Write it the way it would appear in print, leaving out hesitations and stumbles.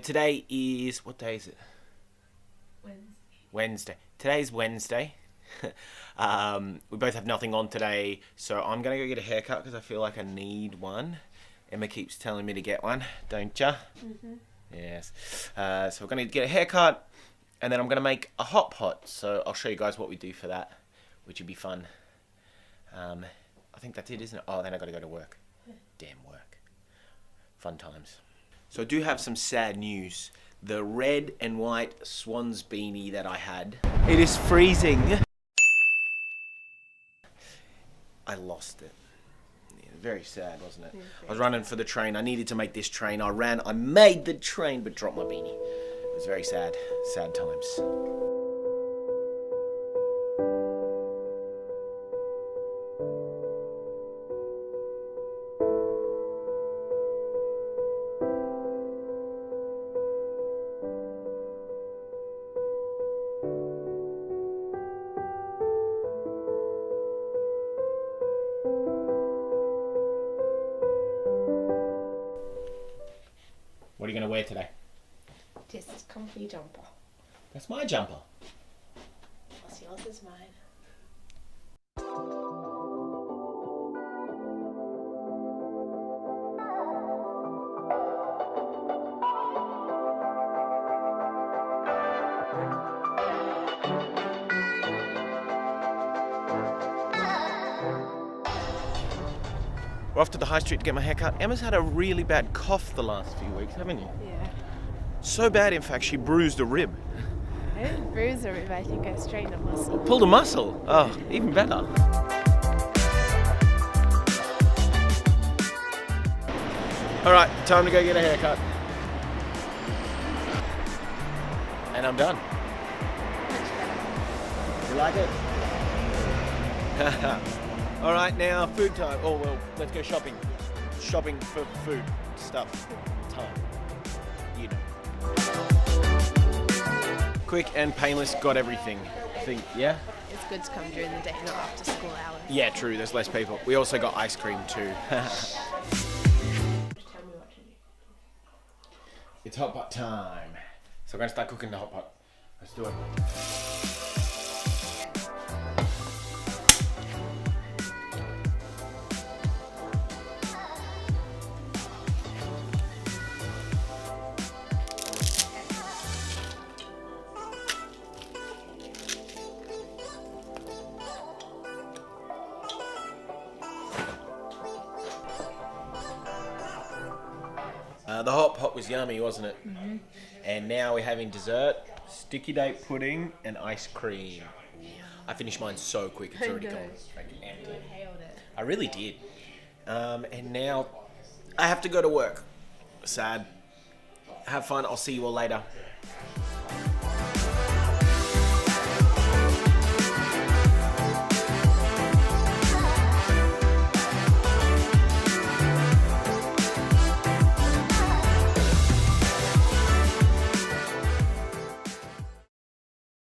today is, what day is it? Wednesday. Today's Wednesday. We both have nothing on today, so I'm going to go get a haircut because I feel like I need one. Emma keeps telling me to get one, don't ya? Mm-hmm. Yes. So we're going to get a haircut, and then I'm going to make a hot pot. So I'll show you guys what we do for that, which would be fun. I think that's it, isn't it? Oh, then I got to go to work. Damn work. Fun times. So I do have some sad news. The red and white Swans beanie that I had, it is freezing. I lost it. Yeah, very sad, wasn't it? I was running for the train. I needed to make this train. I made the train, but dropped my beanie. It was very sad. Sad times. What are you going to wear today? This comfy jumper. That's my jumper. What's yours is mine. We're off to the high street to get my haircut. Emma's had a really bad cough the last few weeks, haven't you? Yeah. So bad, in fact, she bruised a rib. I didn't bruise a rib, I think I strained a muscle. Pulled a muscle. Oh, even better. All right, time to go get a haircut. And I'm done. You like it? All right, now food time. Oh, well, let's go shopping. Shopping for food stuff. Time. You know. Quick and painless, got everything. I think, yeah? It's good to come during the day, not after school hours. Yeah, true, there's less people. We also got ice cream too. It's hot pot time. So we're gonna start cooking the hot pot. Let's do it. The hot pot was yummy, wasn't it? Mm-hmm. And now we're having dessert, sticky date pudding and ice cream. I finished mine so quick, it's already gone. I really did. And now I have to go to work. Sad. Have fun, I'll see you all later.